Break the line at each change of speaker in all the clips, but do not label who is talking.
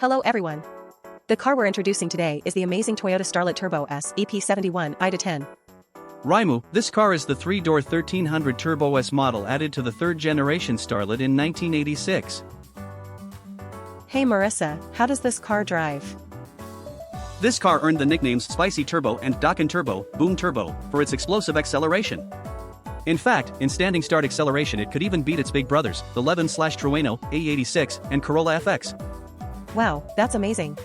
Hello everyone. The car we're introducing today is the amazing Toyota Starlet Turbo S EP71 Idaten.
Raimu, this car is the 3-door 1300 Turbo S model added to the third-generation Starlet in 1986.
Hey Marissa, how does this car drive?
This car earned the nicknames Spicy Turbo and Dokkan Turbo, Boom Turbo, for its explosive acceleration. In fact, in standing start acceleration it could even beat its big brothers, the Levin/Trueno, AE86, and Corolla FX.
Wow, that's amazing.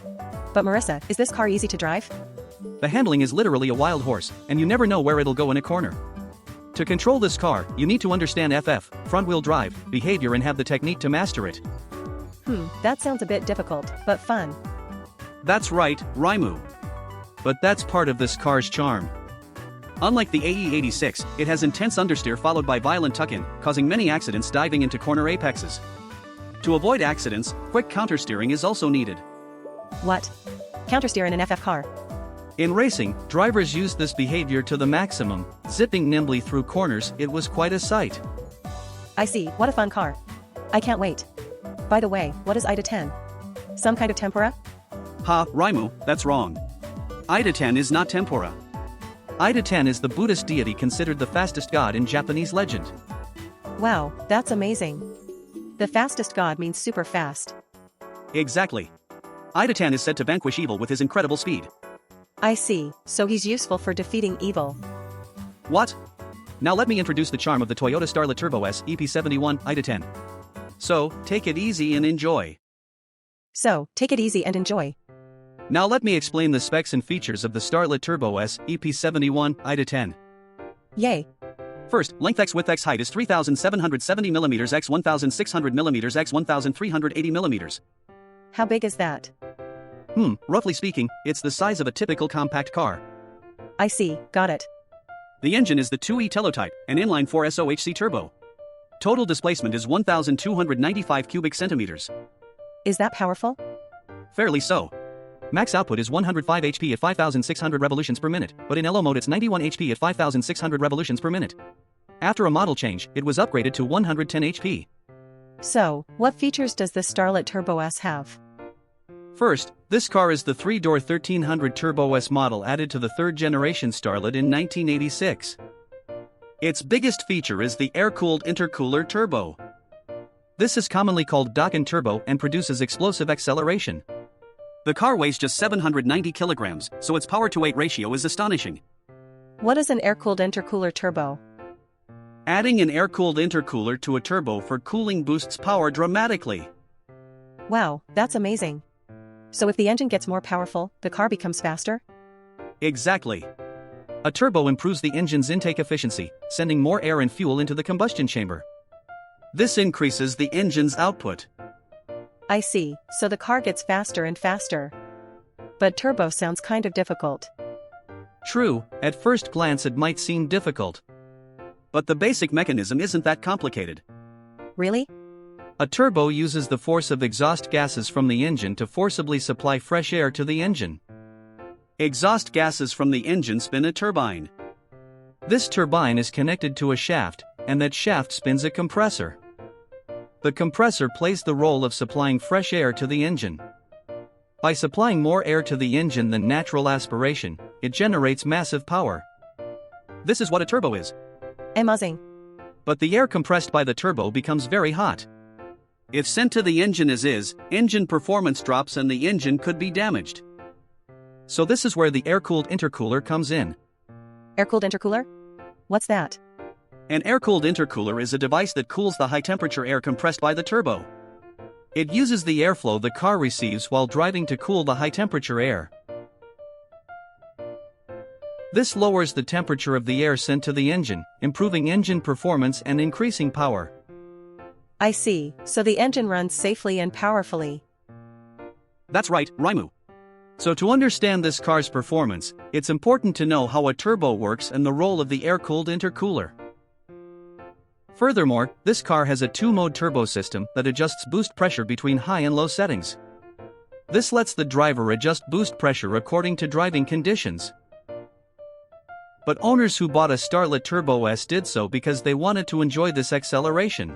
But Marissa, is this car easy to drive?
The handling is literally a wild horse, and you never know where it'll go in a corner. To control this car, you need to understand FF, front-wheel drive, behavior and have the technique to master it.
That sounds a bit difficult, but fun.
That's right, Raimu. But that's part of this car's charm. Unlike the AE86, it has intense understeer followed by violent tuck-in, causing many accidents diving into corner apexes. To avoid accidents, quick countersteering is also needed.
What? Countersteer in an FF car?
In racing, drivers used this behavior to the maximum, zipping nimbly through corners. It was quite a sight.
I see, what a fun car. I can't wait. By the way, what is Idaten? Some kind of tempura?
Ha, Raimu, that's wrong. Idaten is not tempura. Idaten is the Buddhist deity considered the fastest god in Japanese legend.
Wow, that's amazing. The fastest god means super fast.
Exactly. Idaten is said to vanquish evil with his incredible speed.
I see, so he's useful for defeating evil.
What? Now let me introduce the charm of the Toyota Starlet Turbo S EP71 Idaten. So, take it easy and enjoy. Now let me explain the specs and features of the Starlet Turbo S EP71 Idaten.
Yay.
First, length x width x height is 3,770mm x 1,600mm x 1,380mm.
How big is that?
Roughly speaking, it's the size of a typical compact car.
I see, got it.
The engine is the 2E teletype, an inline-4 SOHC turbo. Total displacement is 1,295 cubic centimeters.
Is that powerful?
Fairly so. Max output is 105 HP at 5,600 revolutions per minute, but in LO mode it's 91 HP at 5,600 revolutions per minute. After a model change, it was upgraded to 110 HP.
So, what features does the Starlet Turbo S have?
First, this car is the 3-door 1300 Turbo S model added to the third-generation Starlet in 1986. Its biggest feature is the air-cooled intercooler turbo. This is commonly called Dokkan Turbo and produces explosive acceleration. The car weighs just 790 kilograms, so its power-to-weight ratio is astonishing.
What is an air-cooled intercooler turbo?
Adding an air-cooled intercooler to a turbo for cooling boosts power dramatically.
Wow, that's amazing. So if the engine gets more powerful, the car becomes faster?
Exactly. A turbo improves the engine's intake efficiency, sending more air and fuel into the combustion chamber. This increases the engine's output.
I see, so the car gets faster and faster. But turbo sounds kind of difficult.
True, at first glance it might seem difficult. But the basic mechanism isn't that complicated.
Really?
A turbo uses the force of exhaust gases from the engine to forcibly supply fresh air to the engine. Exhaust gases from the engine spin a turbine. This turbine is connected to a shaft, and that shaft spins a compressor. The compressor plays the role of supplying fresh air to the engine. By supplying more air to the engine than natural aspiration, it generates massive power. This is what a turbo is.
Amazing.
But the air compressed by the turbo becomes very hot. If sent to the engine as is, engine performance drops and the engine could be damaged. So this is where the air-cooled intercooler comes in.
Air-cooled intercooler? What's that?
An air-cooled intercooler is a device that cools the high-temperature air compressed by the turbo. It uses the airflow the car receives while driving to cool the high-temperature air. This lowers the temperature of the air sent to the engine, improving engine performance and increasing power.
I see, so the engine runs safely and powerfully.
That's right, Raimu. So to understand this car's performance, it's important to know how a turbo works and the role of the air-cooled intercooler. Furthermore, this car has a 2-mode turbo system that adjusts boost pressure between high and low settings. This lets the driver adjust boost pressure according to driving conditions. But owners who bought a Starlet Turbo S did so because they wanted to enjoy this acceleration.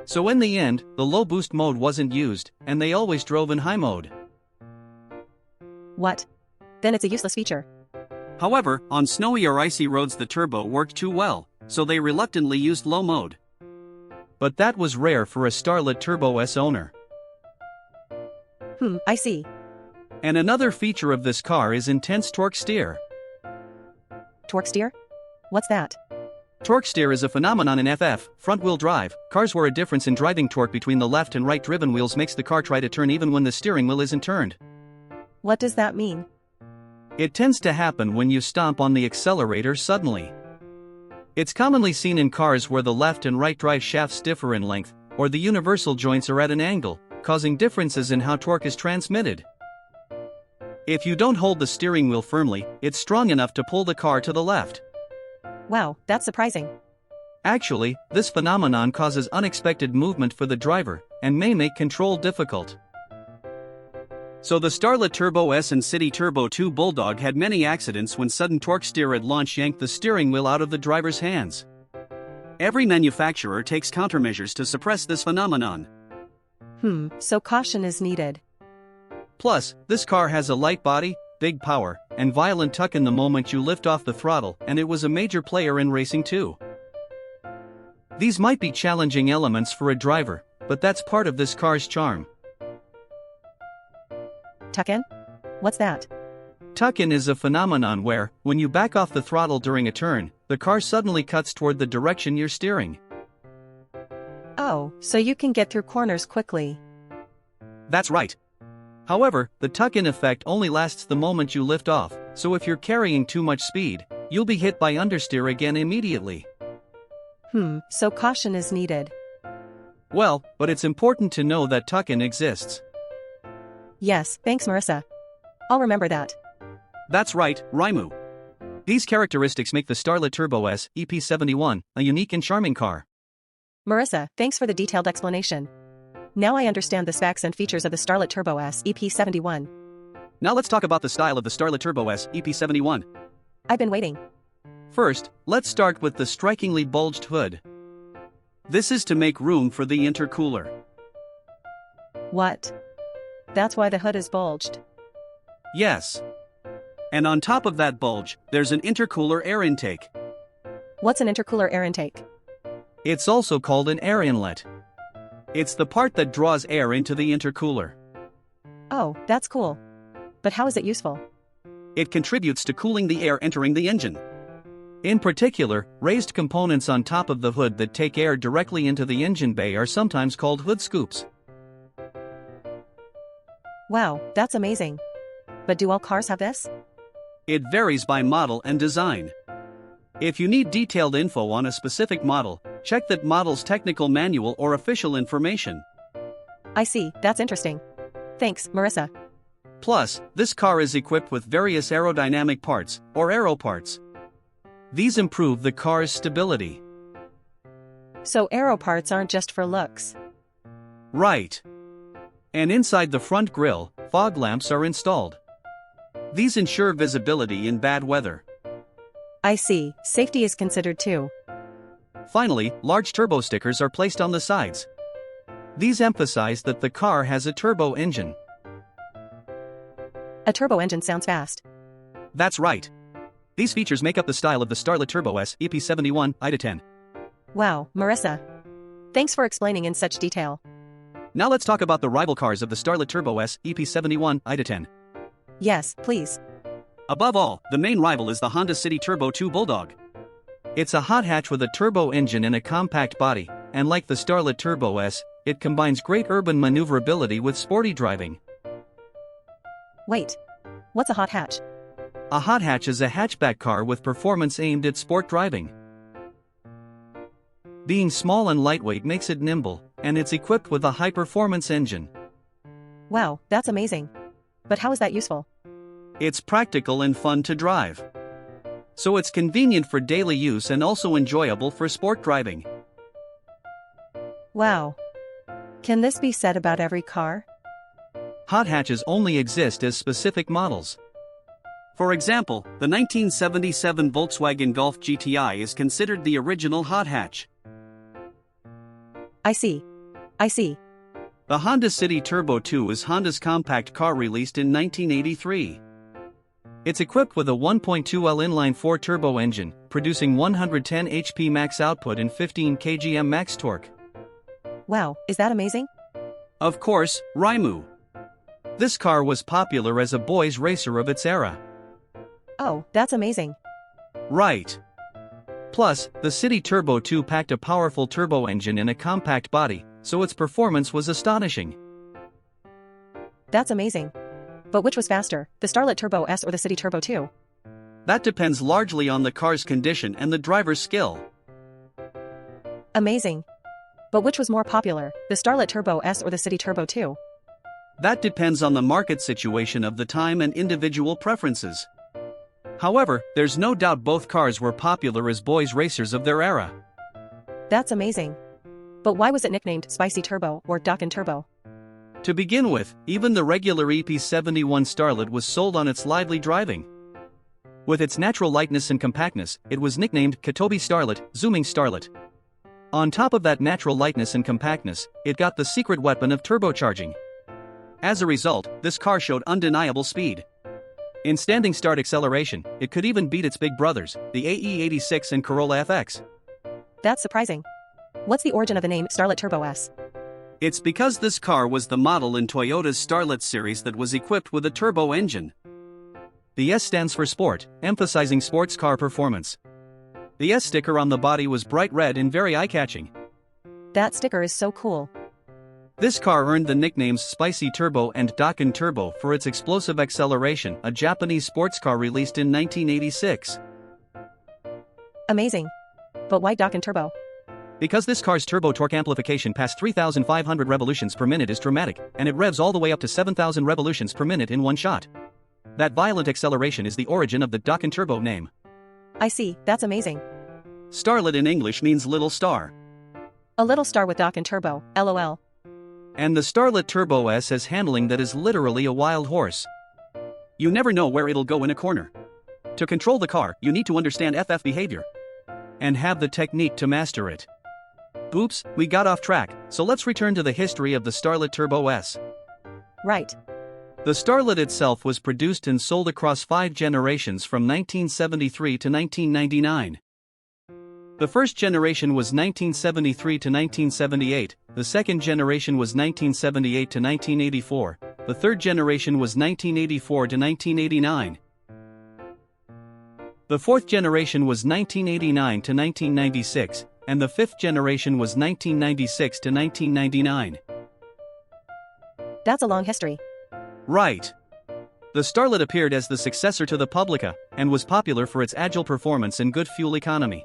So in the end, the low boost mode wasn't used, and they always drove in high mode.
What? Then it's a useless feature.
However, on snowy or icy roads the turbo worked too well, so they reluctantly used low mode. But that was rare for a Starlet Turbo S owner.
I see.
And another feature of this car is intense torque steer.
Torque steer? What's that?
Torque steer is a phenomenon in FF, front-wheel drive, cars where a difference in driving torque between the left and right driven wheels makes the car try to turn even when the steering wheel isn't turned.
What does that mean?
It tends to happen when you stomp on the accelerator suddenly. It's commonly seen in cars where the left and right drive shafts differ in length, or the universal joints are at an angle, causing differences in how torque is transmitted. If you don't hold the steering wheel firmly, it's strong enough to pull the car to the left.
Wow, that's surprising.
Actually, this phenomenon causes unexpected movement for the driver, and may make control difficult. So the Starlet Turbo S and City Turbo 2 Bulldog had many accidents when sudden torque steer at launch yanked the steering wheel out of the driver's hands. Every manufacturer takes countermeasures to suppress this phenomenon.
So caution is needed.
Plus, this car has a light body, big power, and violent tuck in the moment you lift off the throttle, and it was a major player in racing too. These might be challenging elements for a driver, but that's part of this car's charm.
Tuck-in? What's that?
Tuck-in is a phenomenon where, when you back off the throttle during a turn, the car suddenly cuts toward the direction you're steering.
Oh, so you can get through corners quickly.
That's right. However, the tuck-in effect only lasts the moment you lift off, so if you're carrying too much speed, you'll be hit by understeer again immediately.
So caution is needed.
Well, but it's important to know that tuck-in exists.
Yes, thanks Marissa. I'll remember that.
That's right, Raimu. These characteristics make the Starlet Turbo S, EP71, a unique and charming car.
Marissa, thanks for the detailed explanation. Now I understand the specs and features of the Starlet Turbo S, EP71.
Now let's talk about the style of the Starlet Turbo S, EP71.
I've been waiting.
First, let's start with the strikingly bulged hood. This is to make room for the intercooler.
What? That's why the hood is bulged.
Yes. And on top of that bulge, there's an intercooler air intake.
What's an intercooler air intake?
It's also called an air inlet. It's the part that draws air into the intercooler.
Oh, that's cool. But how is it useful?
It contributes to cooling the air entering the engine. In particular, raised components on top of the hood that take air directly into the engine bay are sometimes called hood scoops.
Wow, that's amazing. But do all cars have this?
It varies by model and design. If you need detailed info on a specific model, check that model's technical manual or official information.
I see, that's interesting. Thanks, Marissa.
Plus, this car is equipped with various aerodynamic parts, or Aero parts. These improve the car's stability.
So Aero parts aren't just for looks.
Right. And inside the front grille, fog lamps are installed. These ensure visibility in bad weather.
I see, safety is considered too.
Finally, large turbo stickers are placed on the sides. These emphasize that the car has a turbo engine.
A turbo engine sounds fast.
That's right. These features make up the style of the Starlet Turbo S, EP71, Idaten.
Wow, Marissa. Thanks for explaining in such detail.
Now let's talk about the rival cars of the Starlet Turbo S, EP71, Idaten.
Yes, please.
Above all, the main rival is the Honda City Turbo 2 Bulldog. It's a hot hatch with a turbo engine and a compact body, and like the Starlet Turbo S, it combines great urban maneuverability with sporty driving.
Wait. What's a hot hatch?
A hot hatch is a hatchback car with performance aimed at sport driving. Being small and lightweight makes it nimble, and it's equipped with a high-performance engine.
Wow, that's amazing. But how is that useful?
It's practical and fun to drive. So it's convenient for daily use and also enjoyable for sport driving.
Wow. Can this be said about every car?
Hot hatches only exist as specific models. For example, the 1977 Volkswagen Golf GTI is considered the original hot hatch.
I see. I see.
The Honda City Turbo 2 is Honda's compact car released in 1983. It's equipped with a 1.2L inline-4 turbo engine, producing 110 HP max output and 15 kgm max torque.
Wow, is that amazing?
Of course, Raimu. This car was popular as a boys' racer of its era.
Oh, that's amazing.
Right. Plus, the City Turbo 2 packed a powerful turbo engine in a compact body, so its performance was astonishing.
That's amazing. But which was faster, the Starlet Turbo S or the City Turbo 2?
That depends largely on the car's condition and the driver's skill.
Amazing. But which was more popular, the Starlet Turbo S or the City Turbo 2?
That depends on the market situation of the time and individual preferences. However, there's no doubt both cars were popular as boys' racers of their era.
That's amazing. But why was it nicknamed Spicy Turbo or Dokkan Turbo?
To begin with, even the regular EP71 Starlet was sold on its lively driving. With its natural lightness and compactness, it was nicknamed Kattobi Starlet, Zooming Starlet. On top of that natural lightness and compactness, it got the secret weapon of turbocharging. As a result, this car showed undeniable speed. In standing start acceleration, it could even beat its big brothers, the AE86 and Corolla FX.
That's surprising. What's the origin of the name Starlet Turbo S?
It's because this car was the model in Toyota's Starlet series that was equipped with a turbo engine. The S stands for Sport, emphasizing sports car performance. The S sticker on the body was bright red and very eye-catching.
That sticker is so cool.
This car earned the nicknames Spicy Turbo and Dokkan Turbo for its explosive acceleration, a Japanese sports car released in 1986.
Amazing. But why Dokkan Turbo?
Because this car's turbo torque amplification past 3,500 revolutions per minute is dramatic, and it revs all the way up to 7,000 revolutions per minute in one shot. That violent acceleration is the origin of the Dokkan Turbo name.
I see, that's amazing.
Starlet in English means little star.
A little star with Dokkan Turbo, LOL.
And the Starlet Turbo S has handling that is literally a wild horse. You never know where it'll go in a corner. To control the car, you need to understand FF behavior. And have the technique to master it. Oops, we got off track, so let's return to the history of the Starlet Turbo S.
Right.
The Starlet itself was produced and sold across 5 generations from 1973 to 1999. The first generation was 1973 to 1978, the second generation was 1978 to 1984, the third generation was 1984 to 1989. The fourth generation was 1989 to 1996, and the fifth generation was 1996 to 1999.
That's a long history.
Right. The Starlet appeared as the successor to the Publica, and was popular for its agile performance and good fuel economy.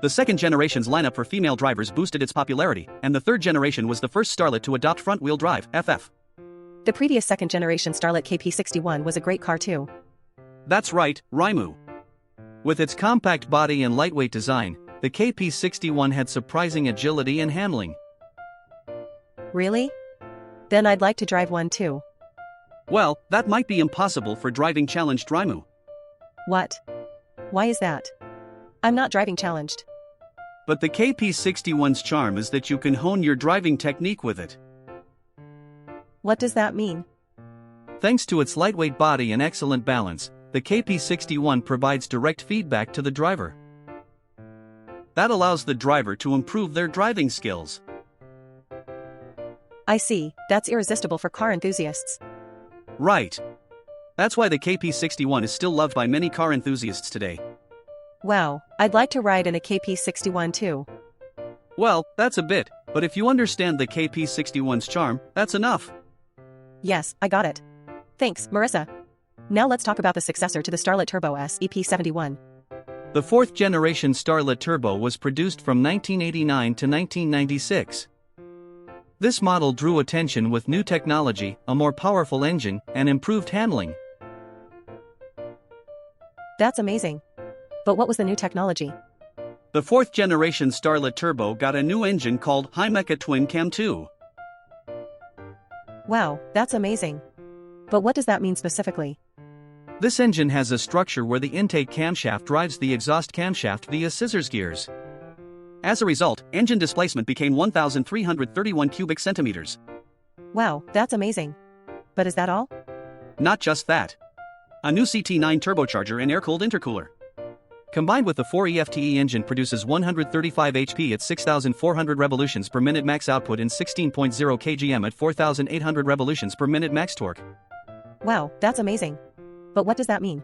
The second generation's lineup for female drivers boosted its popularity, and the third generation was the first Starlet to adopt front-wheel drive, FF.
The previous second-generation Starlet KP61 was a great car too.
That's right, Raimu. With its compact body and lightweight design, the KP61 had surprising agility and handling.
Really? Then I'd like to drive one too.
Well, that might be impossible for driving challenged Raimu.
What? Why is that? I'm not driving challenged.
But the KP61's charm is that you can hone your driving technique with it.
What does that mean?
Thanks to its lightweight body and excellent balance, the KP61 provides direct feedback to the driver. That allows the driver to improve their driving skills.
I see, that's irresistible for car enthusiasts.
Right. That's why the KP61 is still loved by many car enthusiasts today.
Wow, I'd like to ride in a KP61 too.
Well, that's a bit, but if you understand the KP61's charm, that's enough.
Yes, I got it. Thanks, Marissa. Now let's talk about the successor to the Starlet Turbo S, EP71.
The fourth generation Starlet Turbo was produced from 1989 to 1996. This model drew attention with new technology, a more powerful engine, and improved handling.
That's amazing. But what was the new technology?
The fourth generation Starlet Turbo got a new engine called High-Mecha Twin Cam 2.
Wow, that's amazing. But what does that mean specifically?
This engine has a structure where the intake camshaft drives the exhaust camshaft via scissors gears. As a result, engine displacement became 1,331 cubic centimeters.
Wow, that's amazing. But is that all?
Not just that. A new CT9 turbocharger and air-cooled intercooler, combined with the 4E engine, produces 135 HP at 6,400 revolutions per minute max output and 16.0 kgm at 4,800 revolutions per minute max torque.
Wow, that's amazing. But what does that mean?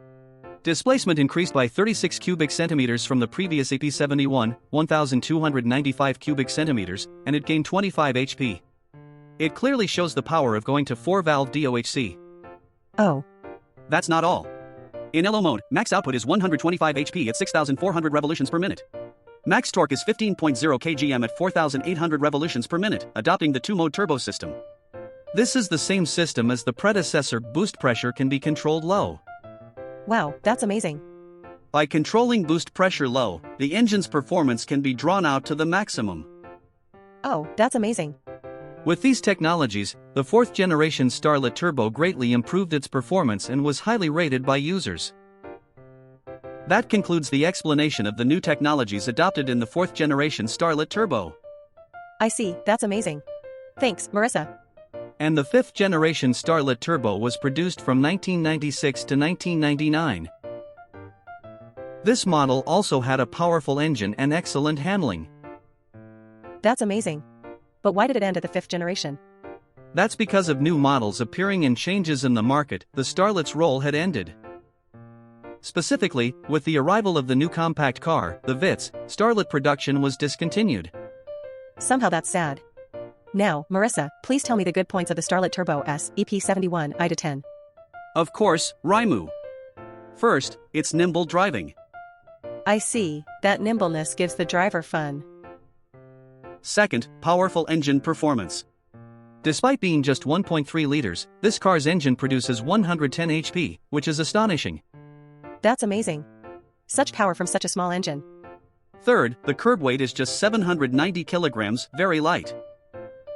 Displacement increased by 36 cubic centimeters from the previous EP71, 1,295 cubic centimeters, and it gained 25 HP. It clearly shows the power of going to 4-valve SOHC.
Oh.
That's not all. In LO mode, max output is 125 HP at 6,400 revolutions per minute. Max torque is 15.0 kgm at 4,800 revolutions per minute, adopting the 2-mode turbo system. This is the same system as the predecessor. Boost pressure can be controlled low.
Wow, that's amazing.
By controlling boost pressure low, the engine's performance can be drawn out to the maximum.
Oh, that's amazing.
With these technologies, the 4th generation Starlet Turbo greatly improved its performance and was highly rated by users. That concludes the explanation of the new technologies adopted in the 4th generation Starlet Turbo.
I see, that's amazing. Thanks, Marissa.
And the 5th generation Starlet Turbo was produced from 1996 to 1999. This model also had a powerful engine and excellent handling.
That's amazing. But why did it end at the 5th generation?
That's because of new models appearing and changes in the market. The Starlet's role had ended. Specifically, with the arrival of the new compact car, the Vitz, Starlet production was discontinued.
Somehow that's sad. Now, Marissa, please tell me the good points of the Starlet Turbo S, EP71, Idaten.
Of course, Raimu. First, it's nimble driving.
I see, that nimbleness gives the driver fun.
Second, powerful engine performance. Despite being just 1.3 liters, this car's engine produces 110 HP, which is astonishing.
That's amazing. Such power from such a small engine.
Third, the curb weight is just 790 kilograms, very light.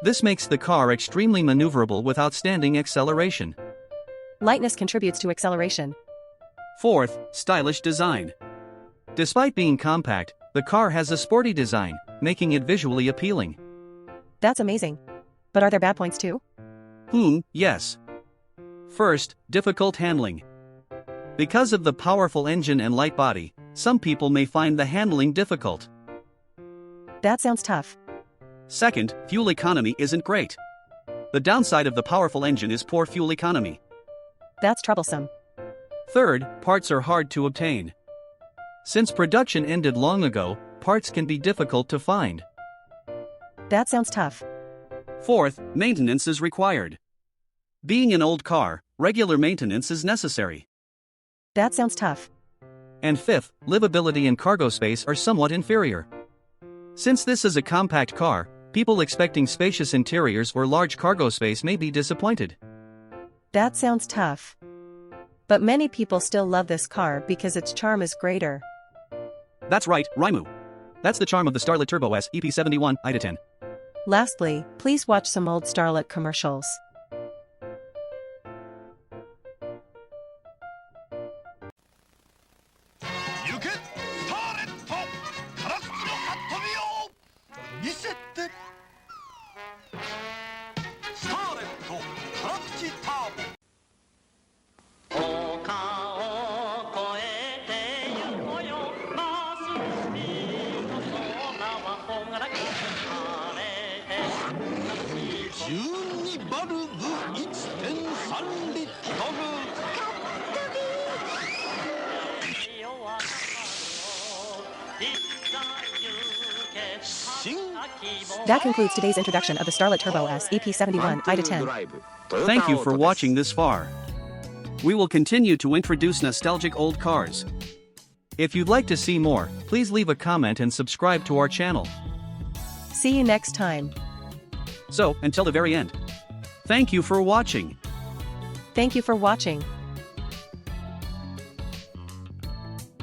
This makes the car extremely maneuverable with outstanding acceleration.
Lightness contributes to acceleration.
Fourth, stylish design. Despite being compact, the car has a sporty design, making it visually appealing.
That's amazing. But are there bad points too?
Yes. First, difficult handling. Because of the powerful engine and light body, some people may find the handling difficult.
That sounds tough.
Second, fuel economy isn't great. The downside of the powerful engine is poor fuel economy.
That's troublesome.
Third, parts are hard to obtain. Since production ended long ago, parts can be difficult to find.
That sounds tough.
Fourth, maintenance is required. Being an old car, regular maintenance is necessary.
That sounds tough.
And fifth, livability and cargo space are somewhat inferior. Since this is a compact car, people expecting spacious interiors or large cargo space may be disappointed.
That sounds tough. But many people still love this car because its charm is greater.
That's right, Raimu. That's the charm of the Starlet Turbo S, EP71, Idaten.
Lastly, please watch some old Starlet commercials. That concludes today's introduction of the Starlet Turbo S, EP71, Idaten.
Thank you for watching this far. We will continue to introduce nostalgic old cars. If you'd like to see more, please leave a comment and subscribe to our channel.
See you next time.
So, until the very end. Thank you for watching.
Thank you for watching.